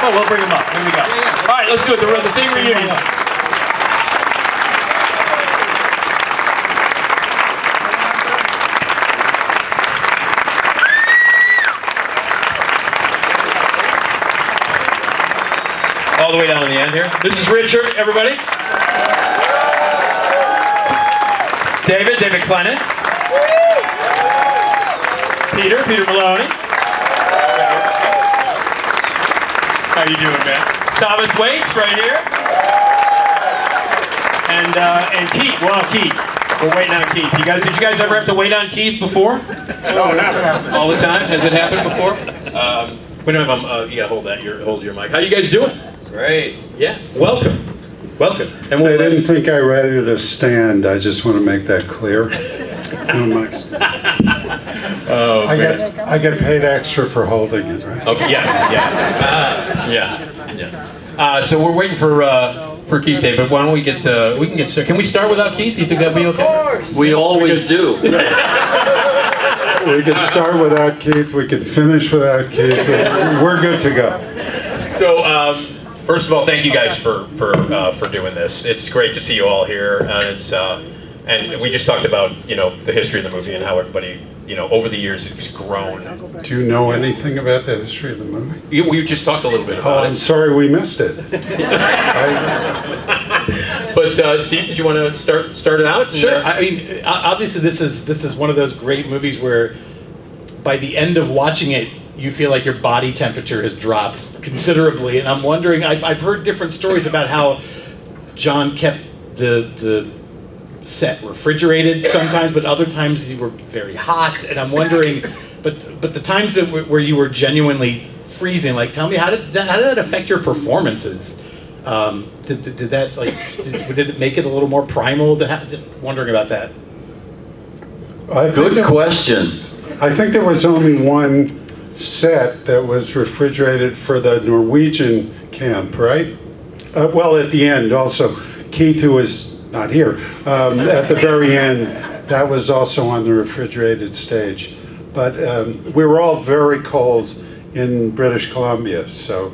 Oh, we'll bring them up. Here we go. All right, let's do it. The thing reunion. All the way down to the end here. This is Richard, everybody. David Clennon. Peter Maloney. How you doing, man? Thomas Waits, right here. And Keith. Well, Keith. We're waiting on Keith. Did you guys ever have to wait on Keith before? No, never. All the time? Has it happened before? We don't have you gotta hold your mic. How you guys doing? Great. Yeah. Welcome. And I didn't think I ready to stand. I just want to make that clear. No mics. Oh, I get paid extra for holding it, right? Okay. Yeah. So we're waiting for Keith, Dave. But why don't we get Can we start without Keith? You think that'd be okay? Of course. We always do. We can start without Keith. We can finish without Keith. We're good to go. So. First of all, thank you guys for doing this. It's great to see you all here, and we just talked about the history of the movie and how everybody over the years has grown. Do you know anything about the history of the movie? We just talked a little bit about it. I'm sorry we missed it. But Steve, did you want to start it out? Sure. I mean, obviously this is one of those great movies where by the end of watching it, you feel like your body temperature has dropped considerably, and I'm wondering. I've heard different stories about how John kept the set refrigerated sometimes, but other times you were very hot, and I'm wondering. But the times where you were genuinely freezing, like, tell me how did that affect your performances? Did it make it a little more primal? Just wondering about that. Good question. I think there was only one set that was refrigerated for the Norwegian camp, right? Well, at the end also, Keith, who was not here, at the very end, that was also on the refrigerated stage. But we were all very cold in British Columbia, so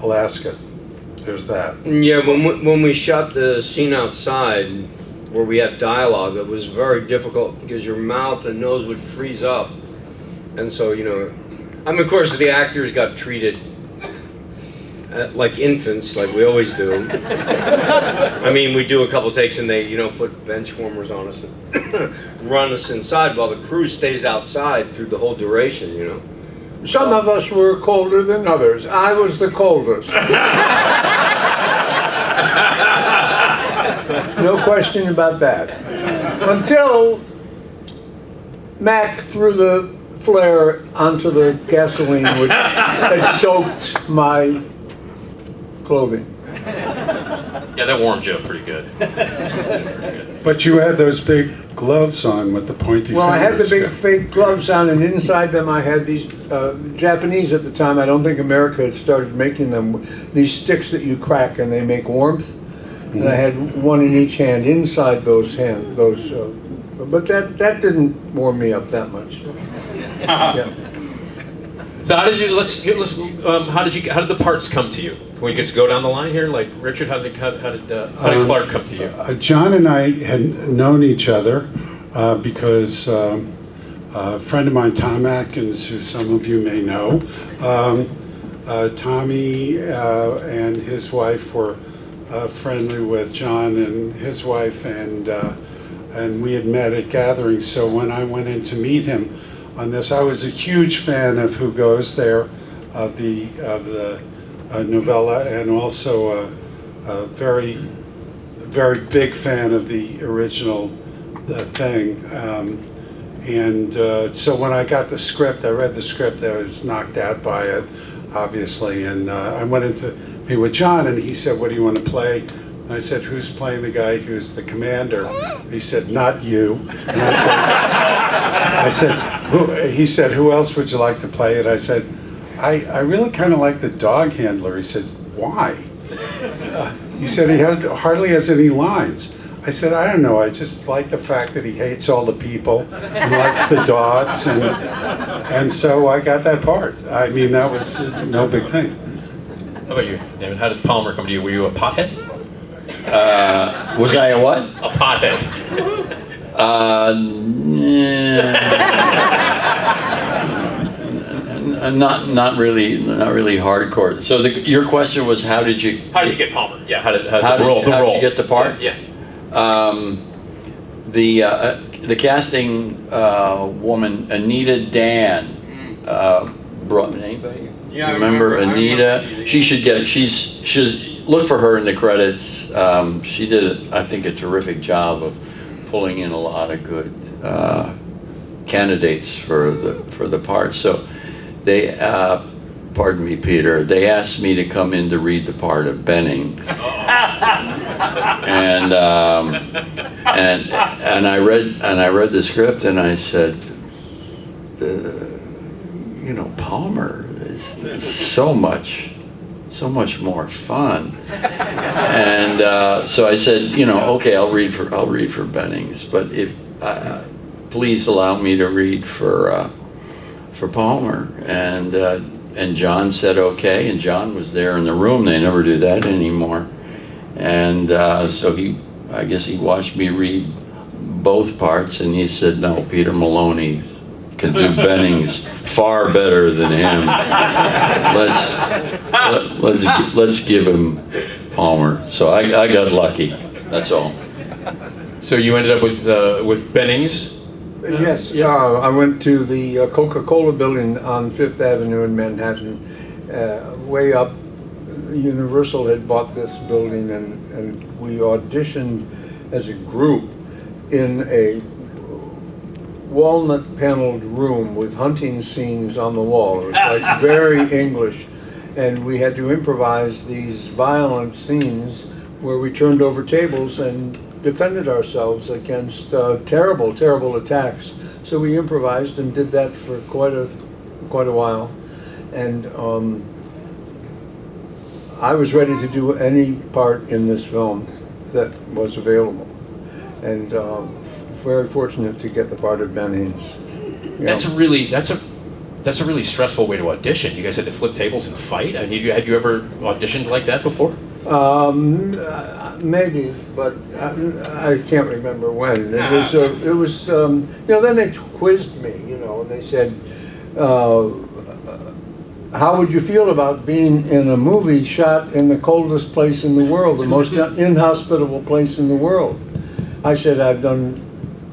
Alaska, there's that. Yeah, when we shot the scene outside, where we had dialogue, it was very difficult because your mouth and nose would freeze up. And so, of course, the actors got treated like infants, like we always do. I mean, we do a couple takes and they, put bench warmers on us and run us inside while the crew stays outside through the whole duration, Some of us were colder than others. I was the coldest. No question about that. Until Mac threw the flare onto the gasoline, which had soaked my clothing. Yeah, that warmed you up pretty good. But you had those big gloves on with the pointy fingers. Well, I had the big fake gloves on, and inside them I had these Japanese at the time. I don't think America had started making them. These sticks that you crack and they make warmth. Mm-hmm. And I had one in each hand inside those hands. But that didn't warm me up that much. Yeah. So how did how did the parts come to you? Can we just go down the line here? Like Richard, how did Clark come to you? John and I had known each other because a friend of mine, Tom Atkins, who some of you may know, Tommy and his wife were friendly with John and his wife, and we had met at gatherings. So when I went in to meet him on this, I was a huge fan of Who Goes There, of the novella, and also a very, very big fan of the original thing. So when I got the script, I read the script, I was knocked out by it, obviously, and I went in to meet with John, and he said, "What do you want to play?" And I said, "Who's playing the guy who's the commander?" He said, "Not you." And I said, "Who?" He said, "Who else would you like to play?" And I said, I really kind of like the dog handler. He said, "Why?" He said he hardly has any lines. I said, "I don't know, I just like the fact that he hates all the people and likes the dogs, and so I got that part." I mean, that was no big thing. How about you, David? How did Palmer come to you? Were you a pothead? Was I a what? A pothead. Not really hardcore. So your question was, how did you get Palmer? Yeah, how did the role? Did you get the part? Yeah. The casting woman, Anita Dan, brought me. Anybody? Yeah, Remember I Anita? remember. She should get. She's look for her in the credits. She did, I think, a terrific job of pulling in a lot of good candidates for the part. So they, pardon me, Peter. They asked me to come in to read the part of Bennings, and I read the script, and I said, Palmer is so much more fun. And so I said, okay, I'll read for Bennings, but if please allow me to read for Palmer. And John said okay, and John was there in the room. They never do that anymore. And so I guess he watched me read both parts, and he said, no, Peter Maloney can do Bennings far better than him. Let's give him Palmer. So I got lucky. That's all. So you ended up with Bennings. Yes, yeah, I went to the Coca-Cola building on Fifth Avenue in Manhattan. Way up, Universal had bought this building, and we auditioned as a group in a walnut paneled room with hunting scenes on the wall. It was like very English, and we had to improvise these violent scenes where we turned over tables and defended ourselves against terrible attacks. So we improvised and did that for quite a while, and I was ready to do any part in this film that was available, and very fortunate to get the part of Bennings. That's a really stressful way to audition. You guys had to flip tables and fight. I mean, had you ever auditioned like that before? Maybe, but I can't remember when. It was. Then they quizzed me, and they said, "How would you feel about being in a movie shot in the coldest place in the world, the most inhospitable place in the world?" I said, "I've done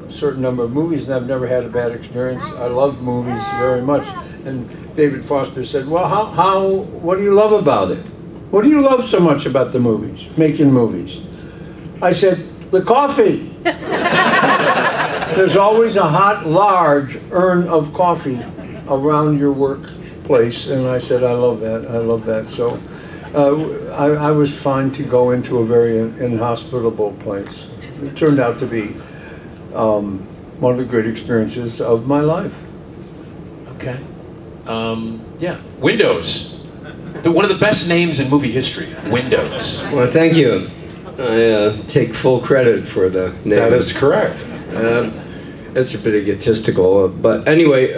a certain number of movies, and I've never had a bad experience. I love movies very much." And David Foster said, "Well, what do you love about it? What do you love so much about the movies, making movies?" I said, "The coffee." There's always a hot, large urn of coffee around your workplace, and I said, I love that. So I was fine to go into a very inhospitable place. It turned out to be one of the great experiences of my life. Okay. Yeah. Windows. One of the best names in movie history. Windows. Well, thank you. I take full credit for the name. That is correct. It's a bit egotistical, but anyway,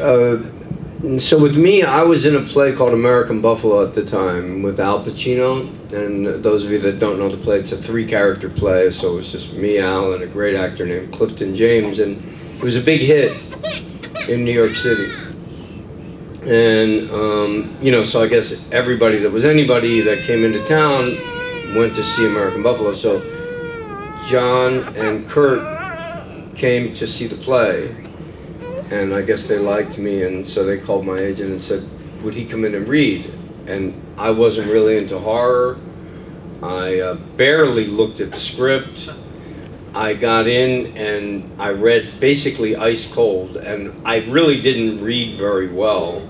so with me, I was in a play called American Buffalo at the time with Al Pacino, and those of you that don't know the play, it's a 3-character play, so it was just me, Al, and a great actor named Clifton James, and it was a big hit in New York City. And, so I guess anybody that came into town went to see American Buffalo. So John and Kurt came to see the play, and I guess they liked me, and so they called my agent and said, would he come in and read? And I wasn't really into horror. I barely looked at the script. I got in and I read basically ice cold, and I really didn't read very well.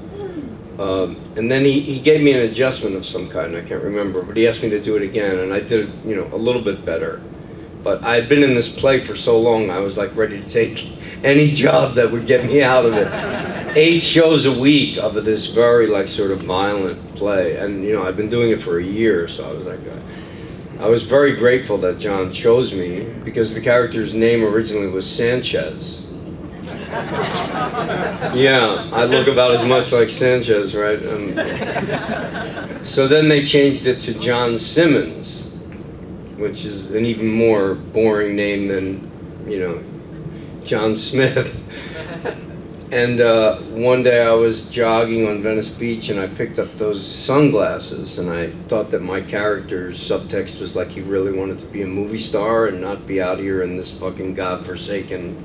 And then he gave me an adjustment of some kind, I can't remember, but he asked me to do it again, and I did it, a little bit better. But I had been in this play for so long, I was like ready to take any job that would get me out of it. 8 shows a week of this very sort of violent play, and I'd been doing it for a year, so I was like, I was very grateful that John chose me, because the character's name originally was Sanchez. Yeah, I look about as much like Sanchez, right? So then they changed it to John Simmons, which is an even more boring name than, John Smith. And one day I was jogging on Venice Beach and I picked up those sunglasses and I thought that my character's subtext was like he really wanted to be a movie star and not be out here in this fucking godforsaken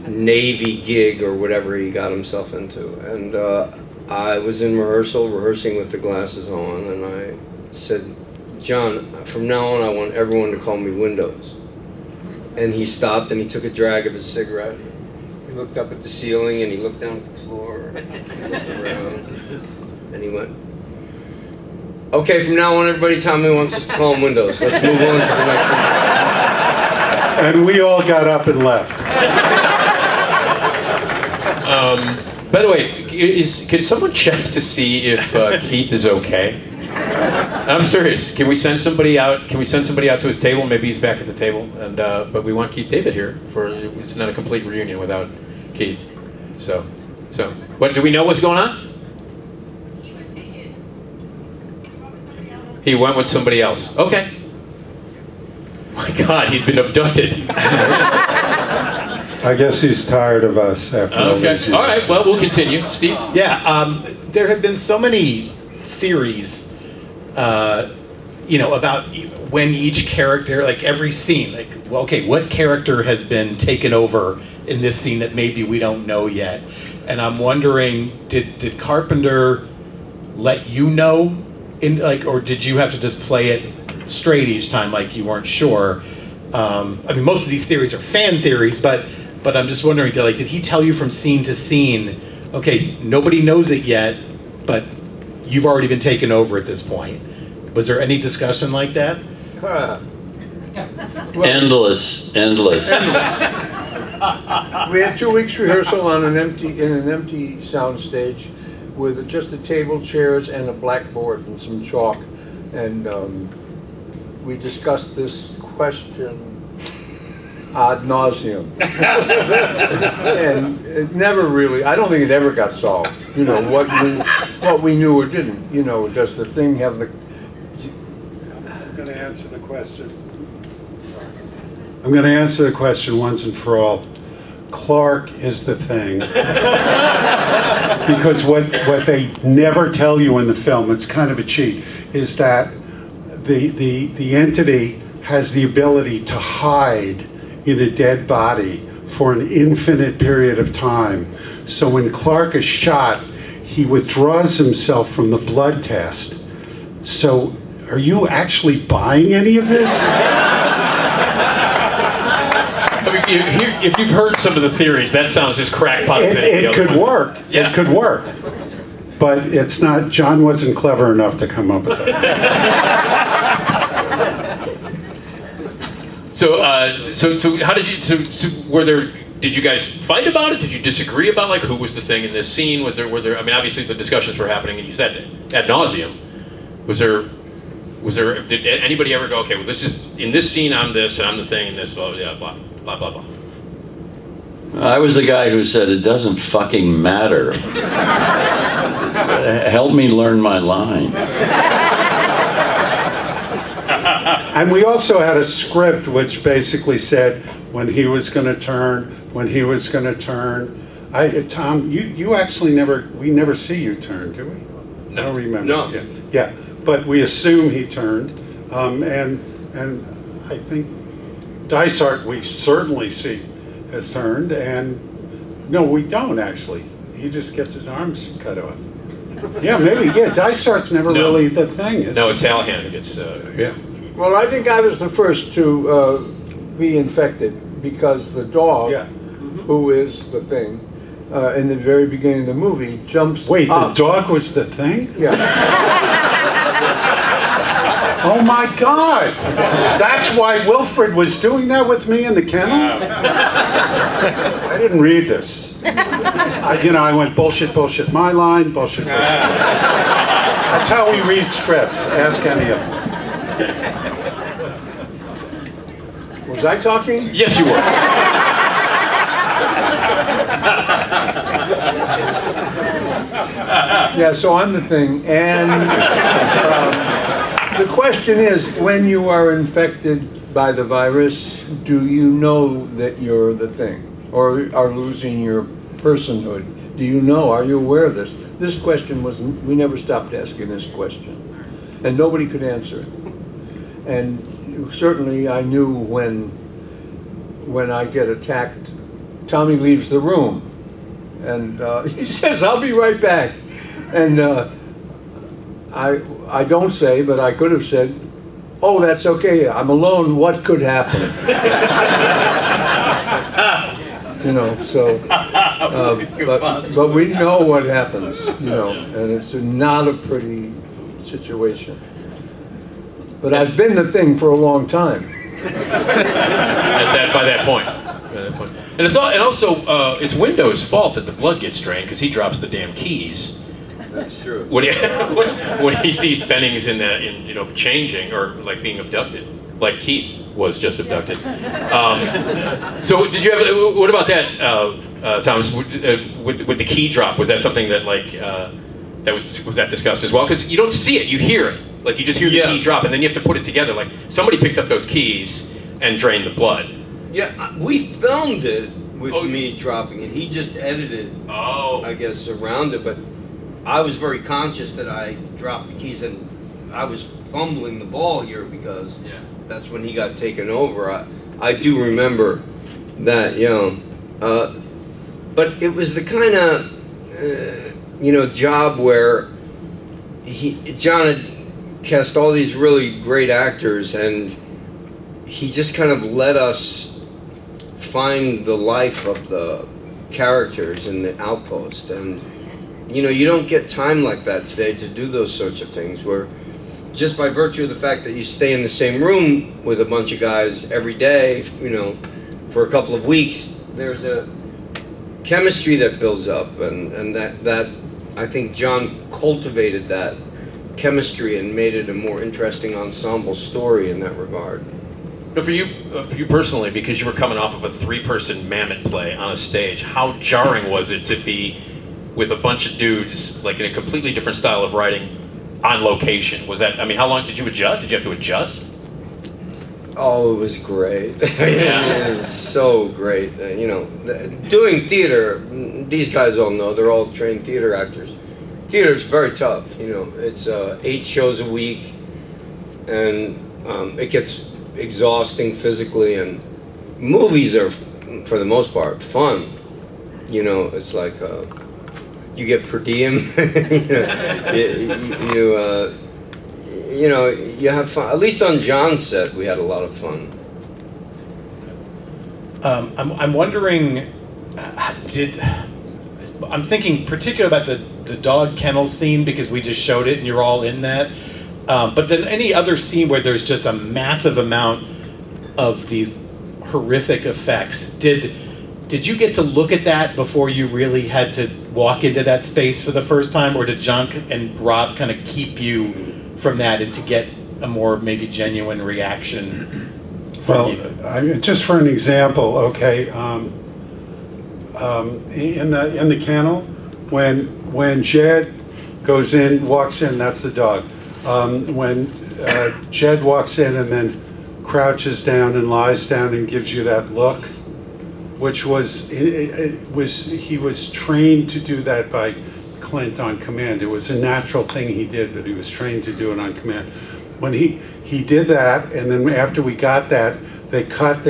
Navy gig or whatever he got himself into. And I was in rehearsing with the glasses on, and I said, John, from now on I want everyone to call me Windows. And he stopped and he took a drag of his cigarette. He looked up at the ceiling and he looked down at the floor and he looked around and he went, okay, from now on everybody tell me wants us to call him Windows. Let's move on to the next one. And we all got up and left. By the way, can someone check to see if Keith is okay? I'm serious. Can we send somebody out? Can we send somebody out to his table? Maybe he's back at the table. And but we want Keith David here for. It's not a complete reunion without Keith. So, what do we know? What's going on? He went with somebody else. Okay. My God, he's been abducted. I guess he's tired of us after all these years. Okay. All right. Well, we'll continue. Steve. Yeah, there have been so many theories, about when each character, like every scene, like, well, okay, what character has been taken over in this scene that maybe we don't know yet? And I'm wondering, did Carpenter let you know, or did you have to just play it straight each time, like you weren't sure? Most of these theories are fan theories, but I'm just wondering, did he tell you from scene to scene, okay, nobody knows it yet, but you've already been taken over at this point? Was there any discussion like that? Endless. We had 2 weeks rehearsal in an empty sound stage with just a table, chairs, and a blackboard and some chalk. And we discussed this question ad nauseum. And it never really, I don't think it ever got solved. What we knew or didn't. Does the thing have the... I'm going to answer the question. I'm going to answer the question once and for all. Clark is the thing. Because what they never tell you in the film, it's kind of a cheat, is that the entity has the ability to hide in a dead body for an infinite period of time. So when Clark is shot, he withdraws himself from the blood test. So are you actually buying any of this? If you've heard some of the theories, that sounds as crackpot as anything else. It could work. Yeah. It could work. But it's not, John wasn't clever enough to come up with it. So how did you? Did you guys fight about it? Did you disagree about who was the thing in this scene? Were there? Obviously the discussions were happening, and you said ad nauseum. Was there? Did anybody ever go? Okay, well, this is in this scene. I'm this, and I'm the thing in this. Blah blah blah blah blah blah. I was the guy who said it doesn't fucking matter. Help me learn my line. And we also had a script which basically said when he was going to turn. Tom, you actually we never see you turn, do we? No. I don't remember. No. Yeah. But we assume he turned, and I think Dysart we certainly see has turned, and no, we don't actually. He just gets his arms cut off. Yeah, maybe. Yeah, Dysart's never really the thing, is No, it? it's Hallahan who gets. Yeah. Well, I think I was the first to be infected because the dog, Yeah. who is the thing, in the very beginning of the movie, jumps Wait, up. the dog was the thing? Yeah. Oh my God! That's why Wilfred was doing that with me in the kennel? I didn't read this. I went bullshit, my line, bullshit. That's how we read scripts. Ask any of them. Was I talking? Yes, you were. Yeah, so I'm the thing, and the question is, when you are infected by the virus, do you know that you're the thing, or are losing your personhood? Do you know? Are you aware of this? This question was, we never stopped asking this question, and nobody could answer it. And certainly, I knew when I get attacked, Tommy leaves the room, and he says, "I'll be right back." And I don't say, but I could have said, "Oh, that's okay. I'm alone. What could happen?" You know. So, but we know what happens. You know, and it's not a pretty situation. But I've been the thing for a long time. By that point. And also it's Windows' fault that the blood gets drained because he drops the damn keys. That's true. When he sees Bennings changing or like being abducted, like Keith was just abducted. So did you have? What about that, Thomas? With the key drop, was that something that was that discussed as well? Because you don't see it, you hear it. Like you just hear the key drop, and then you have to put it together. Like somebody picked up those keys and drained the blood. Yeah, we filmed it with me dropping it. He just edited, I guess, around it. But I was very conscious that I dropped the keys, and I was fumbling the ball here because that's when he got taken over. I do remember that, but it was the kind of, job where John had cast all these really great actors, and he just kind of let us find the life of the characters in the outpost. And you don't get time like that today to do those sorts of things, where just by virtue of the fact that you stay in the same room with a bunch of guys every day, for a couple of weeks, there's a chemistry that builds up, and that I think John cultivated that chemistry and made it a more interesting ensemble story in that regard. But for you personally, because you were coming off of a 3-person Mammoth play on a stage, how jarring was it to be with a bunch of dudes, like in a completely different style of writing, on location? Was that? I mean, how long did you adjust? Did you have to adjust? Oh, it was great. It was so great. Doing theater, these guys all know, they're all trained theater actors. Theater's very tough. It's 8 shows a week, and it gets exhausting physically. And movies are, for the most part, fun. It's like you get per diem. You have fun. At least on John's set, we had a lot of fun. I'm wondering, I'm thinking particularly about the dog kennel scene, because we just showed it and you're all in that. But then any other scene where there's just a massive amount of these horrific effects, did you get to look at that before you really had to walk into that space for the first time, or did John and Rob kind of keep you from that and to get a more maybe genuine reaction from you? Just for an example, okay, in the kennel, when Jed walks in, that's the dog. When Jed walks in and then crouches down and lies down and gives you that look, which he was trained to do that by Clint on command. It was a natural thing he did, but he was trained to do it on command. When he did that, and then after we got that, they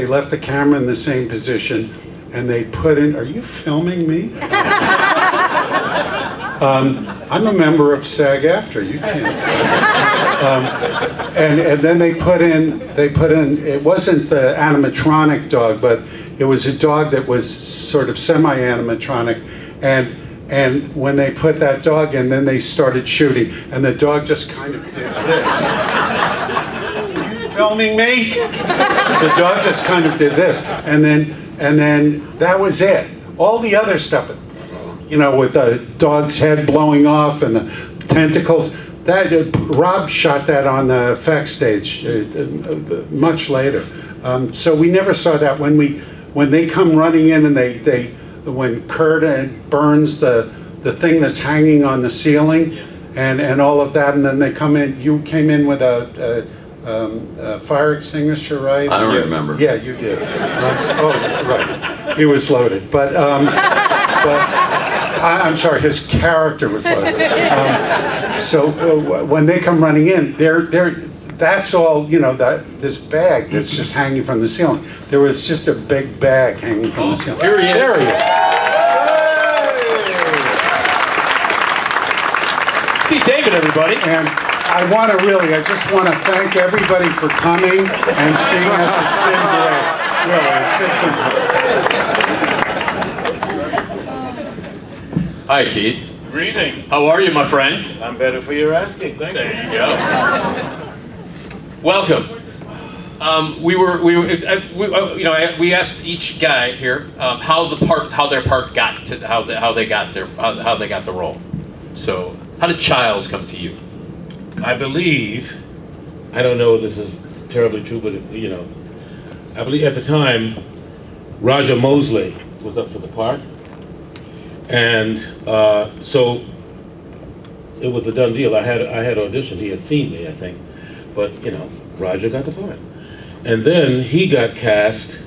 left the camera in the same position, and they put in, are you filming me? I'm a member of SAG-AFTRA, you can't. And then they put in, it wasn't the animatronic dog, but it was a dog that was sort of semi-animatronic, and when they put that dog in, then they started shooting, and the dog just kind of did this. Are you filming me? The dog just kind of did this, and then that was it. All the other stuff, with the dog's head blowing off and the tentacles, Rob shot that on the effects stage much later. So we never saw that when they come running in and they when Kurt burns the thing that's hanging on the ceiling, and all of that, and then they come in. You came in with a fire extinguisher, right? I don't remember. Yeah, you did. Oh, right. He was loaded, but I'm sorry, his character was loaded. So when they come running in, that's all, this bag that's just hanging from the ceiling. There was just a big bag hanging from the ceiling. Here he is. There he is. Pete David, everybody. And I just want to thank everybody for coming and seeing us. It's been great. Really, Hi, Keith. Greeting. How are you, my friend? I'm better for your asking. Thank you. There you go. Welcome. We asked each guy here how their part got to how they got the role. So, how did Childs come to you? I believe, I don't know if this is terribly true, but I believe at the time, Roger Mosley was up for the part. And so it was a done deal. I had auditioned. He had seen me, I think. But, Roger got the part. And then he got cast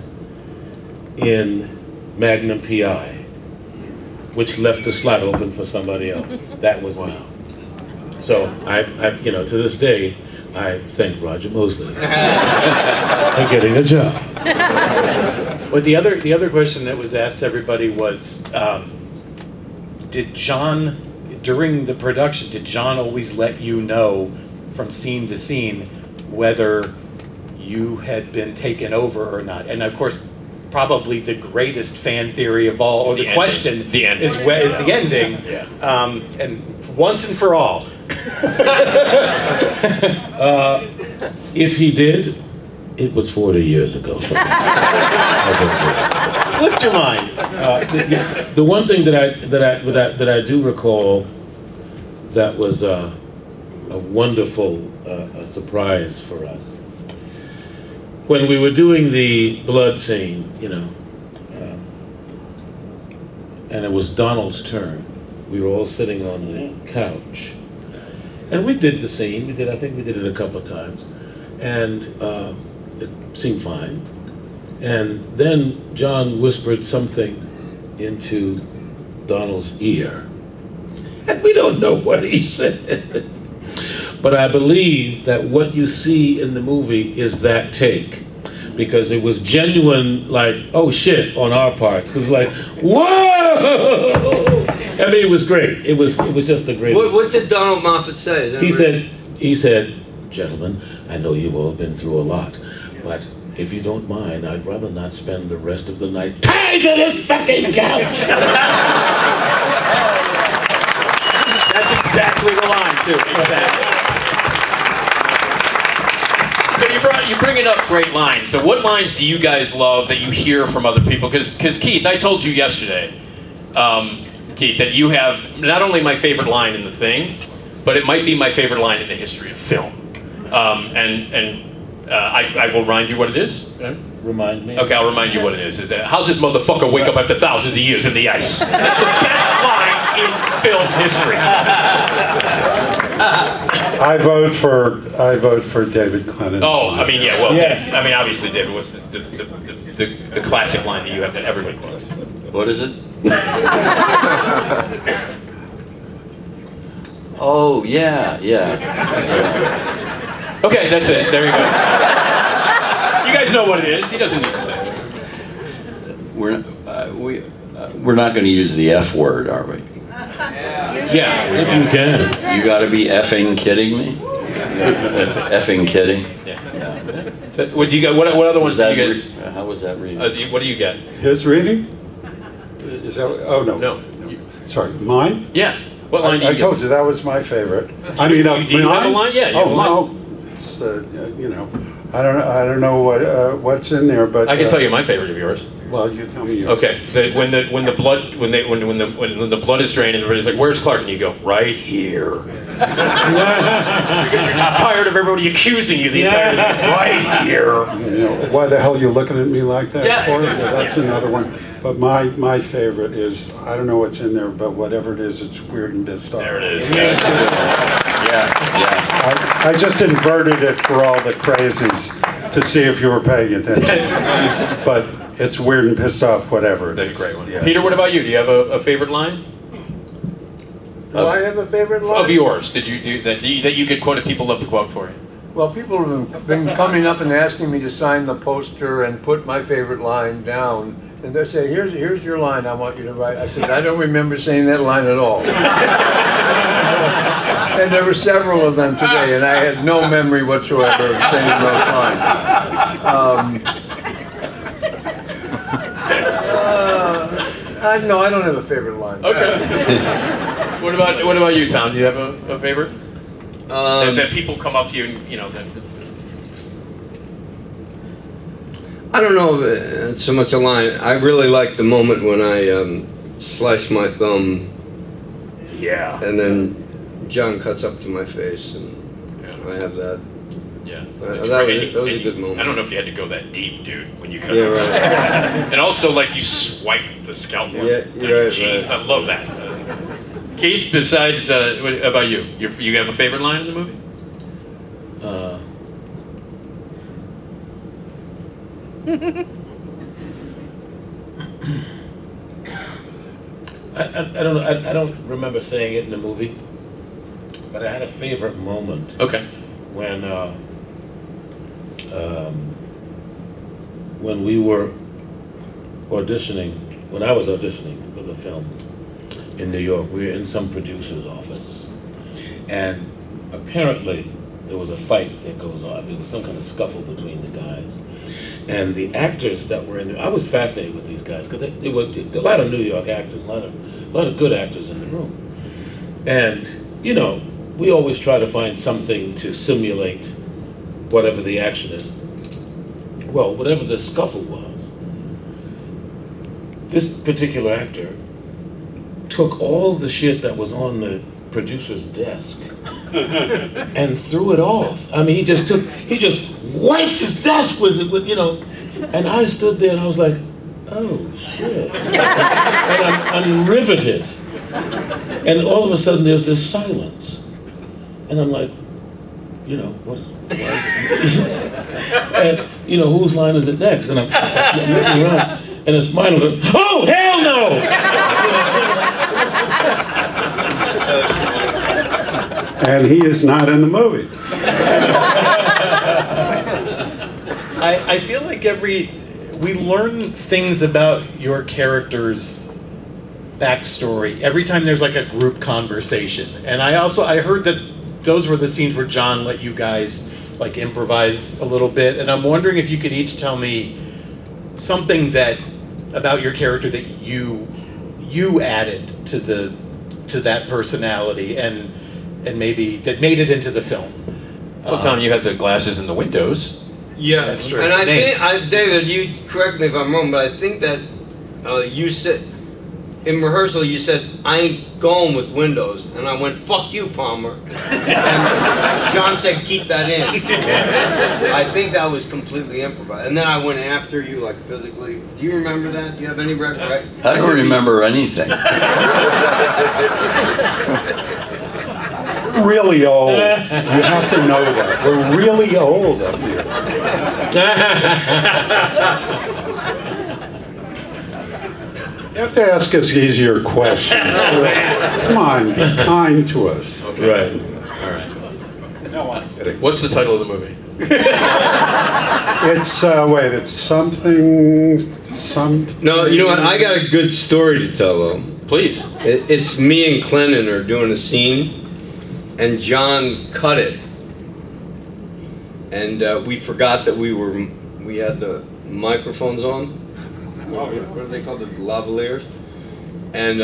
in Magnum P.I., which left the slot open for somebody else. That was me. So I to this day, I thank Roger Mosley for getting a job. Well, the other question that was asked to everybody was, did John, during the production, did John always let you know from scene to scene whether you had been taken over or not? And of course, probably the greatest fan theory of all, or the question is the ending. Yeah. And once and for all. If he did, it was 40 years ago. Slipped your mind. The one thing that I do recall that was a wonderful surprise for us, when we were doing the blood scene, and it was Donald's turn. We were all sitting on the couch, and we did the scene. I think we did it a couple of times, and it seemed fine. And then John whispered something into Donald's ear, and we don't know what he said. But I believe that what you see in the movie is that take, because it was genuine, like, oh shit, on our parts. It was like, whoa! I mean, it was great. It was just the greatest. What did Donald Moffat say? He said, gentlemen, I know you've all been through a lot, but if you don't mind, I'd rather not spend the rest of the night tied to this fucking couch. That's exactly the line, too. Exactly. So you're bringing up great lines. So what lines do you guys love that you hear from other people? Because Keith, I told you yesterday, Keith, that you have not only my favorite line in The Thing, but it might be my favorite line in the history of film. I will remind you what it is. Remind me. Okay, I'll remind you what it is. How's this motherfucker wake up after thousands of years in the ice? That's the best line in film history. I vote for David Clennan's Oh, line. I mean, yeah, well, Yes. I mean, obviously, David, what's the classic line that you have that everybody knows? What is it? Oh, yeah. Okay, that's it. There you go. You guys know what it is. He doesn't need to say it. We're not going to use the F word, are we? Yeah. If you can. You got to be effing kidding me. That's effing kidding. Yeah. So, what do you got? What other ones do you guys? How was that reading? What do you get? His reading? Is that? Oh no. No. Sorry, mine. Yeah. What line do you I get? told you that was my favorite. I mean, Do you have a line? Yeah, you have a line. it's I don't know what's in there, but I can tell you my favorite of yours. Well, you tell me yours. Okay, when the blood is drained and everybody's like, "Where's Clark?" and you go, "Right here," because you're just tired of everybody accusing you the entire time. Right here. Why the hell are you looking at me like that Yeah, for? exactly. That's another one. But my favorite is, I don't know what's in there, but whatever it is, it's weird and pissed off. There it is. Yeah. I just inverted it for all the crazies to see if you were paying attention. But it's weird and pissed off, whatever. That's a great one. Yeah. Peter, what about you? Do you have a favorite line Do I have a favorite line? of yours that you could quote that people love to quote for you? Well, people have been coming up and asking me to sign the poster and put my favorite line down. And they say, here's your line I want you to write. I said, I don't remember saying that line at all. And there were several of them today, and I had no memory whatsoever of saying those lines. No, I don't have a favorite line. Okay. What about you, Tom? Do you have a favorite? That people come up to you and, that... I don't know if it's so much a line. I really like the moment when I slice my thumb Yeah. and then John cuts up to my face, and I have that. Yeah. That It's was- great. that was a And good moment. I don't know if you had to go that deep, dude, when you cut Yeah, it. right. And also, like, you swipe the scalpel. Yeah, you're right, Jeez, right. I love that. Keith, besides, what about you? You have a favorite line in the movie? I don't know. I don't remember saying it in the movie, but I had a favorite moment Okay. when we were auditioning. When I was auditioning for the film in New York, we were in some producer's office, and apparently there was a fight that goes on. There was some kind of scuffle between the guys. And the actors that were in there, I was fascinated with these guys because they were a lot of New York actors, a lot of good actors in the room. And we always try to find something to simulate whatever the action is. Well, whatever the scuffle was, this particular actor took all the shit that was on the producer's desk and threw it off. I mean, he just wiped his desk with and I stood there and I was like, oh shit. And I'm riveted. And all of a sudden there's this silence. And I'm like, why is it? And whose line is it next? And I'm looking around and it's mine. I'm like, oh hell no! And he is not in the movie. I feel like we learn things about your character's backstory every time there's like a group conversation. And I heard that those were the scenes where John let you guys like improvise a little bit. And I'm wondering if you could each tell me something about your character that you added to that personality and maybe that made it into the film. Well, Tom, you had the glasses in the windows. Yeah, That's true. And I Name. think, David, you correct me if I'm wrong, but I think that you said, in rehearsal, you said, I ain't going with windows. And I went, fuck you, Palmer. And John said, keep that in. I think that was completely improvised. And then I went after you, like, physically. Do you remember that? Do you have any recollection? I don't remember anything. Really old. You have to know that. We're really old up here. You have to ask us easier questions. Come on, be kind to us. Right. All right. No, I'm kidding. What's the title of the movie? It's it's something. No, you know what? I got a good story to tell, though. Please. It's me and Clennon are doing a scene, and John cut it. And we forgot that we had the microphones on. What are they called? The lavaliers. And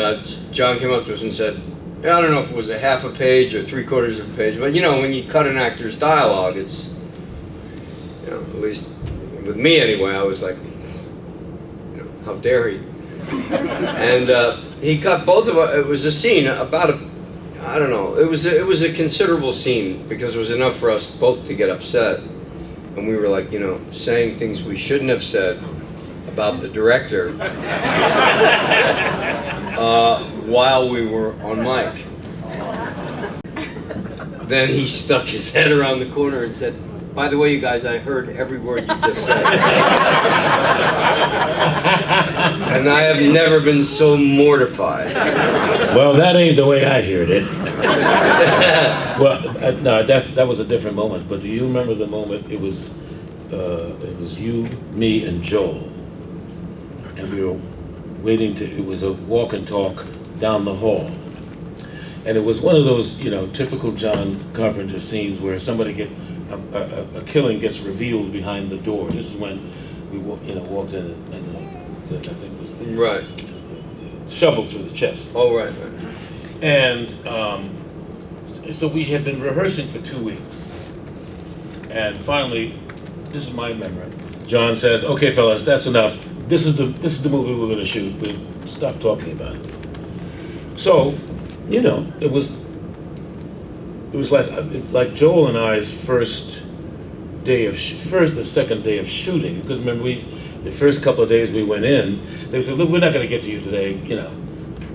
John came up to us and said, I don't know if it was a half a page or 3/4 of a page, but you know, when you cut an actor's dialogue, it's, you know, at least with me anyway, I was like, you know, how dare he? And he cut both of us. It was a scene about I don't know. It was a considerable scene because it was enough for us both to get upset, and we were like, you know, saying things we shouldn't have said about the director while we were on mic. Then he stuck his head around the corner and said, "By the way, you guys, I heard every word you just said." And I have never been so mortified. Well, that ain't the way I heard it. Well, no, that was a different moment. But do you remember the moment? It was you, me, and Joel, and we were waiting to. It was a walk and talk down the hall, and it was one of those, you know, typical John Carpenter scenes where somebody a killing gets revealed behind the door. This is when we walked in, and I think it was the Right. shovel through the chest. Oh, right. And so we had been rehearsing for 2 weeks. And finally, this is my memory, John says, "Okay, fellas, that's enough. This is the movie we're going to shoot. We stop talking about it." So, you know, it was like Joel and I's first or second day of shooting, because remember, the first couple of days we went in, they said, "Look, we're not going to get to you today, you know,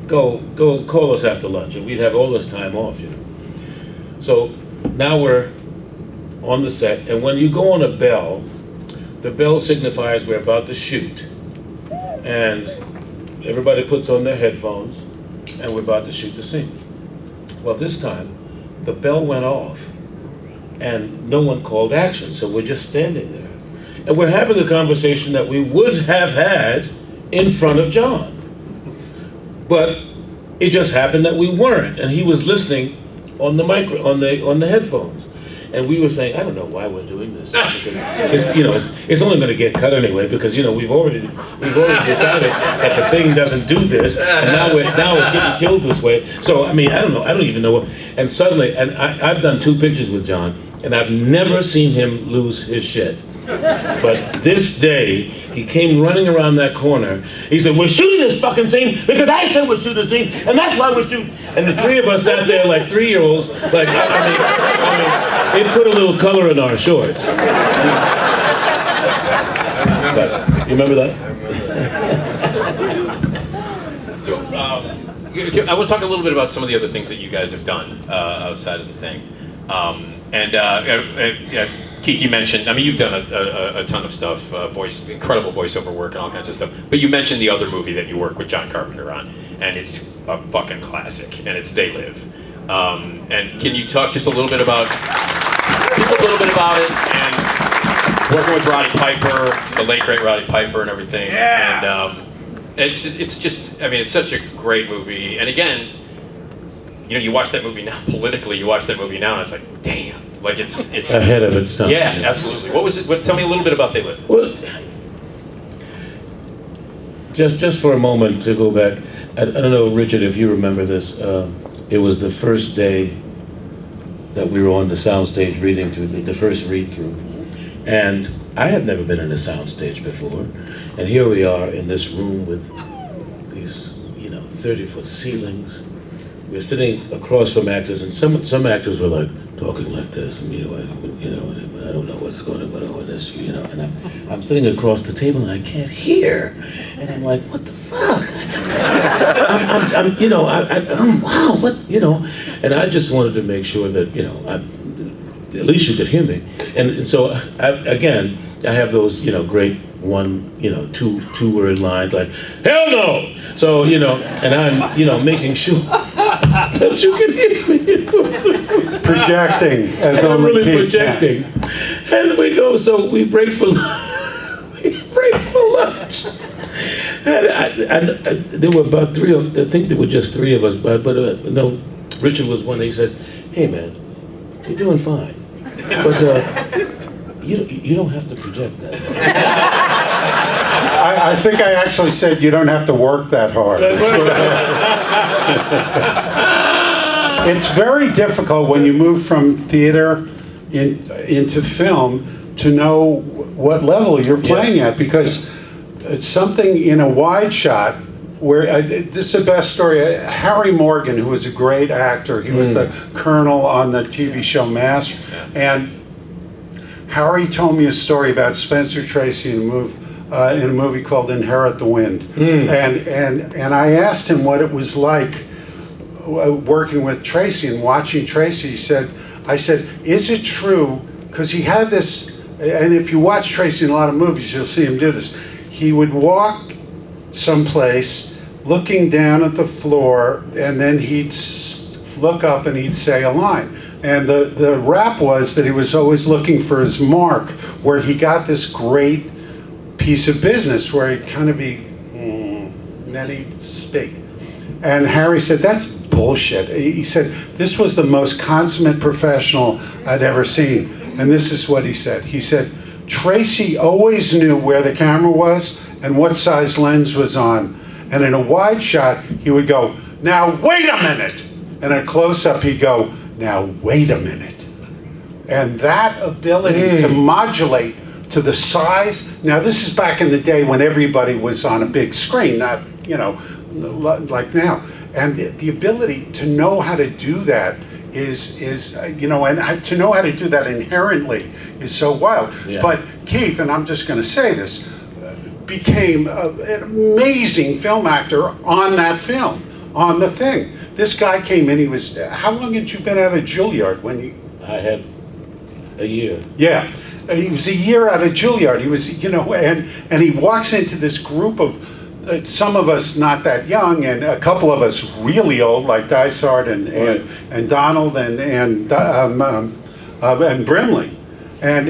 go call us after lunch," and we'd have all this time off, you know. So now we're on the set, and when you go on a bell, the bell signifies we're about to shoot, and everybody puts on their headphones, and we're about to shoot the scene. Well, this time, the bell went off, and no one called action, so we're just standing there. And we're having a conversation that we would have had in front of John. But it just happened that we weren't, and he was listening on the on the headphones. And we were saying, I don't know why we're doing this, because it's only going to get cut anyway, because we've already decided that the thing doesn't do this, and now it's getting killed this way. So I mean, I don't even know what. And suddenly, and I've done 2 pictures with John, and I've never seen him lose his shit. But this day, he came running around that corner. He said, "We're shooting this fucking scene because I said we're shooting this scene, and that's why we're shooting." And the 3 of us sat there like 3-year-olds. Like, I mean, it put a little color in our shorts. I remember that. You remember that? So, I want to talk a little bit about some of the other things that you guys have done outside of the thing. Keith, you mentioned, I mean, you've done a ton of stuff, incredible voiceover work and all kinds of stuff, but you mentioned the other movie that you work with John Carpenter on, and it's a fucking classic, and it's They Live. And can you talk just a little bit about it, and working with Roddy Piper, the late great Roddy Piper and everything, and it's just, I mean, it's such a great movie, and again, you watch that movie now, politically, you watch that movie now, and it's like, damn. Like it's ahead of its time. Yeah, absolutely. What was it? Tell me a little bit about They Live. Well, just for a moment to go back, I don't know, Richard, if you remember this. It was the first day that we were on the soundstage reading through the first read through, and I had never been in a soundstage before, and here we are in this room with these 30-foot ceilings. We're sitting across from actors, and some actors were like talking like this, and I don't know what's going on with this, and I'm sitting across the table and I can't hear, and I'm like, what the fuck? Wow, what, and I just wanted to make sure that at least you could hear me, and so I have those great two-word lines like hell no. So and I'm making sure that you can hear me. Projecting as I'm only really Keith projecting, and we go. So we break for lunch. And there were about 3 of. I think there were just 3 of us, but no, Richard was one. He said, "Hey man, you're doing fine, but you don't have to project that." I think I actually said you don't have to work that hard. it's very difficult when you move from theater into film to know what level you're playing at, because it's something in a wide shot where this is the best story. Harry Morgan, who was a great actor, he was the colonel on the TV show Mask, and Harry told me a story about Spencer Tracy in a movie called Inherit the Wind, and I asked him what it was like working with Tracy and watching Tracy. I said, is it true? Because he had this, and if you watch Tracy in a lot of movies, you'll see him do this. He would walk someplace looking down at the floor, and then he'd look up and he'd say a line. And the rap was that he was always looking for his mark, where he got this great piece of business where he'd kind of be, and then he'd speak. And Harry said, that's bullshit. He said, this was the most consummate professional I'd ever seen. And this is what he said. He said, Tracy always knew where the camera was and what size lens was on. And in a wide shot, he would go, now wait a minute. And in a close-up, he'd go, now wait a minute. And that ability to modulate to the size. Now, this is back in the day when everybody was on a big screen, not, like now. And the ability to know how to do that is and to know how to do that inherently is so wild. Yeah. But Keith, and I'm just going to say this, became an amazing film actor on that film, on the thing. This guy came in, he was, how long had you been out of Juilliard when you? I had a year. Yeah, he was a year out of Juilliard. He was, and he walks into this group of, some of us not that young, and a couple of us really old, like Dysart and Donald and Brimley, and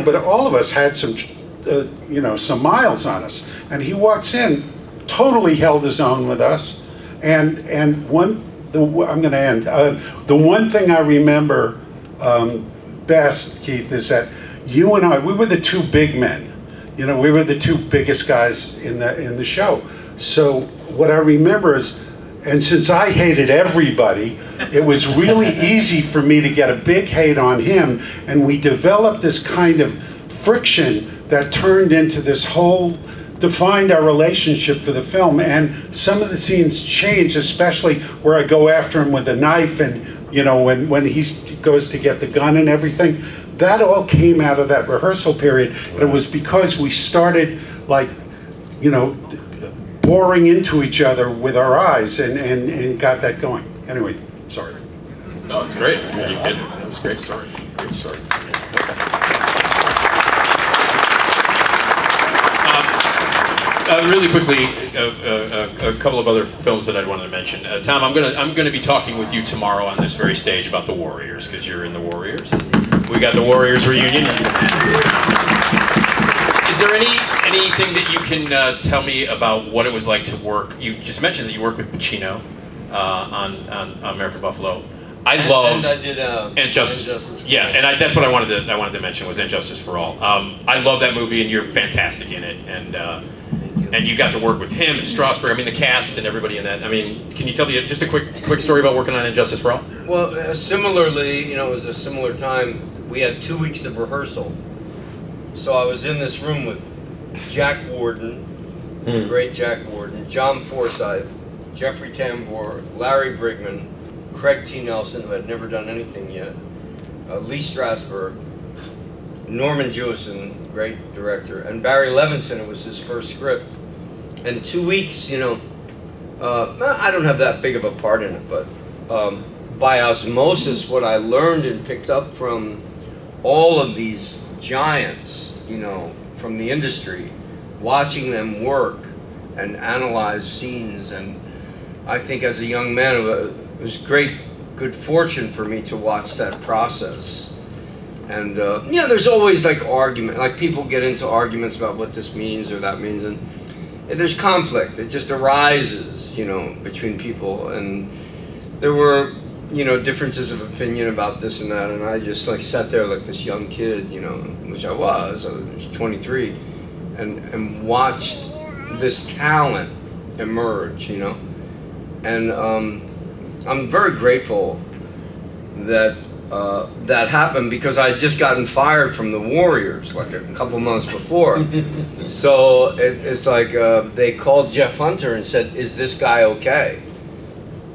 but all of us had some, some miles on us. And he walks in, totally held his own with us, and I'm going to end. The one thing I remember best, Keith, is that you and I, we were the two big men. We were the two biggest guys in the show. So what I remember is, and since I hated everybody, it was really easy for me to get a big hate on him, and we developed this kind of friction that turned into this whole, defined our relationship for the film. And some of the scenes changed, especially where I go after him with a knife, and when he goes to get the gun and everything. That all came out of that rehearsal period. And it was because we started boring into each other with our eyes and got that going. Anyway, sorry. No, it's great. You did. It was a great story. Great story. Really quickly, a couple of other films that I wanted to mention. Tom, I'm gonna be talking with you tomorrow on this very stage about the Warriors, because you're in the Warriors. We got the Warriors reunion. Is there anything that you can tell me about what it was like to work? You just mentioned that you worked with Pacino on American Buffalo. I love and Justice. Yeah, and that's what I wanted to mention was And Justice for All. I love that movie, and you're fantastic in it. And you got to work with him and Strasberg. I mean, the cast and everybody in that. I mean, can you tell me just a quick story about working on And Justice for All? Well, similarly, it was a similar time. We had 2 weeks of rehearsal. So I was in this room with Jack Warden, the great Jack Warden, John Forsythe, Jeffrey Tambor, Larry Brigman, Craig T. Nelson, who had never done anything yet, Lee Strasberg, Norman Jewison, great director, and Barry Levinson. It was his first script. And 2 weeks, I don't have that big of a part in it, but by osmosis, what I learned and picked up from all of these giants, from the industry, watching them work and analyze scenes. And I think as a young man, it was good fortune for me to watch that process. And there's always people get into arguments about what this means or that means, and there's conflict. It just arises, between people, and there were, differences of opinion about this and that, and I just sat there like this young kid, which I was 23, and watched this talent emerge, and I'm very grateful that that happened, because I had just gotten fired from the Warriors like a couple months before. So it's like they called Jeff Hunter and said, "Is this guy okay?"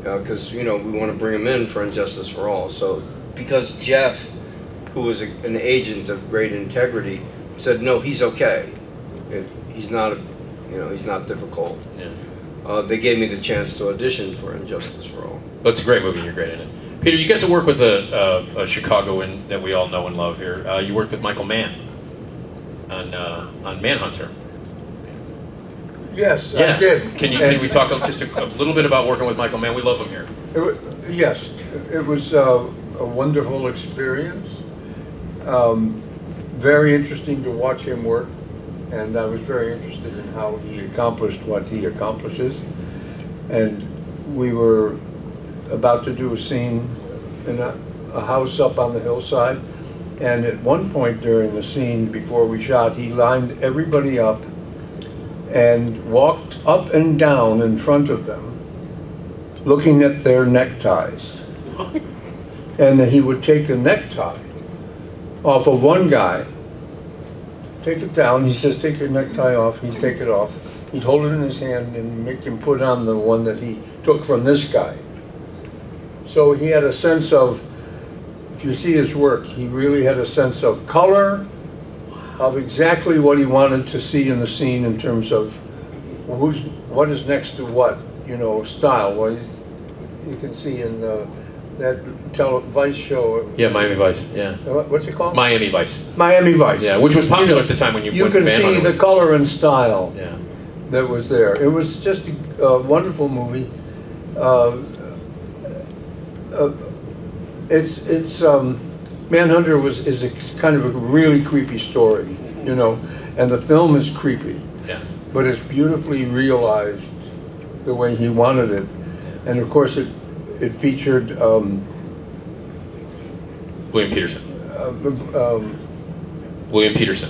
Because we want to bring him in for Injustice for All. So because Jeff, who was an agent of great integrity, said, "No, he's okay. He's not, he's not difficult." Yeah. They gave me the chance to audition for Injustice for All. But it's a great movie. You're great in it. Peter, you get to work with a Chicagoan that we all know and love here. You worked with Michael Mann on Manhunter. Yes, Yeah. I did. Can we talk just a little bit about working with Michael Mann? We love him here. Yes, it was a wonderful experience. Very interesting to watch him work, and I was very interested in how he accomplished what he accomplishes. And we were about to do a scene in a house up on the hillside, and at one point during the scene before we shot, he lined everybody up and walked up and down in front of them looking at their neckties. And then he would take a necktie off of one guy, take it down, he says, "Take your necktie off," he'd take it off, he'd hold it in his hand and make him put on the one that he took from this guy. So he had a sense of, if you see his work, he really had a sense of color, of exactly what he wanted to see in the scene in terms of what is next to what, style. Well, you can see in that Vice show. Yeah, Miami Vice. Yeah. What's it called? Miami Vice. Miami Vice. Yeah, which was popular at the time when you can see the color and style Yeah. that was there. It was just a wonderful movie. Manhunter is a kind of a really creepy story, and the film is creepy, Yeah. but it's beautifully realized the way he wanted it, and of course it featured William Peterson. William Peterson.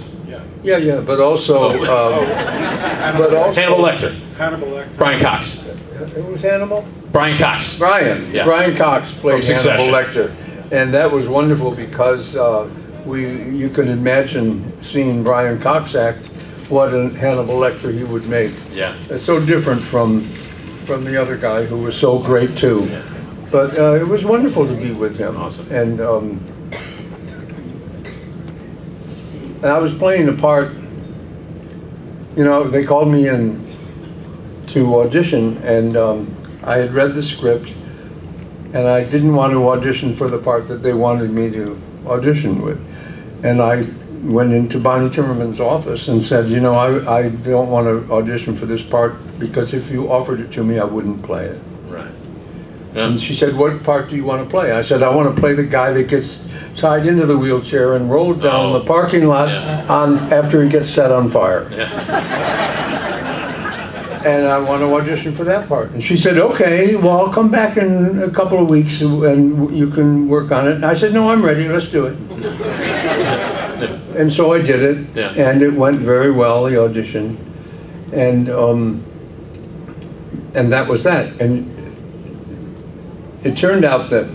yeah, but also Hannibal Lecter. Hannibal Lecter. Brian Cox. It was Hannibal. Brian Cox. Brian Cox played From Hannibal Succession. Lecter, and that was wonderful because you can imagine seeing Brian Cox act what a Hannibal Lecter he would make. Yeah. It's so different from the other guy who was so great too. Yeah. But it was wonderful to be with him. Awesome. And I was playing the part. They called me in to audition, and I had read the script, and I didn't want to audition for the part that they wanted me to audition with. And I went into Bonnie Timmerman's office and said, I don't want to audition for this part because if you offered it to me, I wouldn't play it. Right. And she said, "What part do you want to play?" I said, "I want to play the guy that gets tied into the wheelchair and rolled down the parking lot after he gets set on fire." Yeah. And I want to audition for that part. And she said, "Okay, well, I'll come back in a couple of weeks and you can work on it." And I said, "No, I'm ready, let's do it." And so I did it, and it went very well, the audition. And that was that. And it turned out that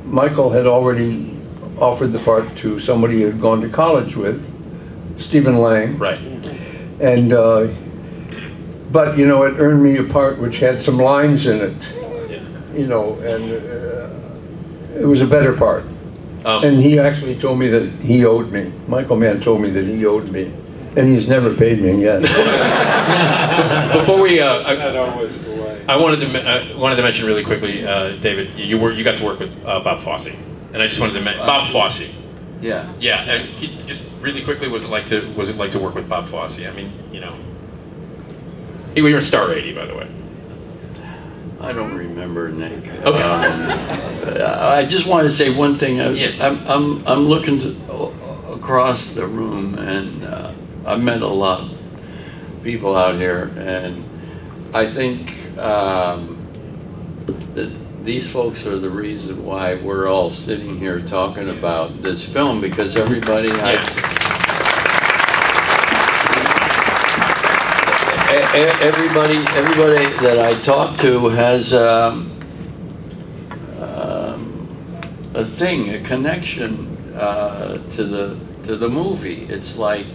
Michael had already offered the part to somebody he had gone to college with, Stephen Lang. Right. And but it earned me a part which had some lines in it, and it was a better part. And he actually told me that he owed me. Michael Mann told me that he owed me, and he's never paid me yet. Before we, Not always the way. I wanted to mention really quickly, David, you got to work with Bob Fosse, and I just wanted to mention Bob Fosse. Yeah. Yeah, and just really quickly, was it like to work with Bob Fosse? I mean, you were a star 80, by the way. I don't remember, Nick. Okay. I just want to say one thing. Yeah. I'm looking across the room, and I've met a lot of people out here, and I think that these folks are the reason why we're all sitting here talking about this film, because everybody everybody that I talk to has thing, a connection to the movie. It's like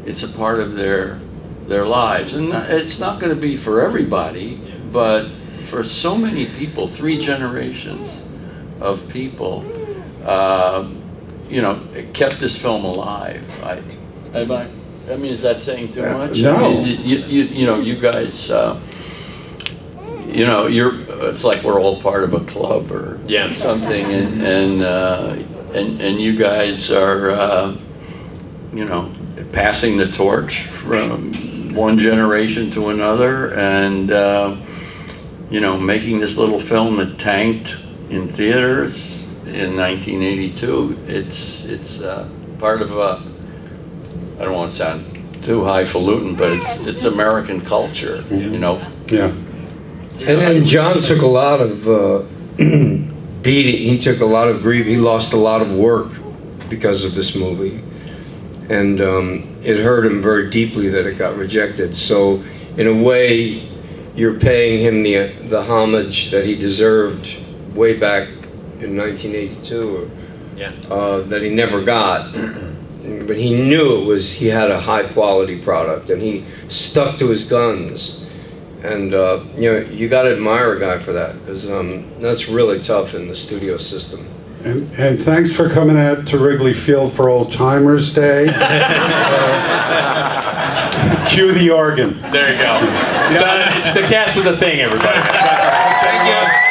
it's a part of their lives, and it's not going to be for everybody, but for so many people, 3 generations of people, it kept this film alive. I mean, is that saying too much? No. You guys, it's like we're all part of a club or something, and you guys are, passing the torch from one generation to another, and making this little film that tanked in theaters in 1982. It's part of a, I don't want to sound too highfalutin, but it's American culture, Yeah. And John took a lot of beating. He took a lot of grief. He lost a lot of work because of this movie, and it hurt him very deeply that it got rejected. So, in a way, you're paying him the homage that he deserved way back in 1982, that he never got. But he knew he had a high quality product, and he stuck to his guns. And you got to admire a guy for that, because that's really tough in the studio system. And thanks for coming out to Wrigley Field for Old Timers Day. Cue the organ. There you go. It's the cast of The Thing, everybody. Thank you.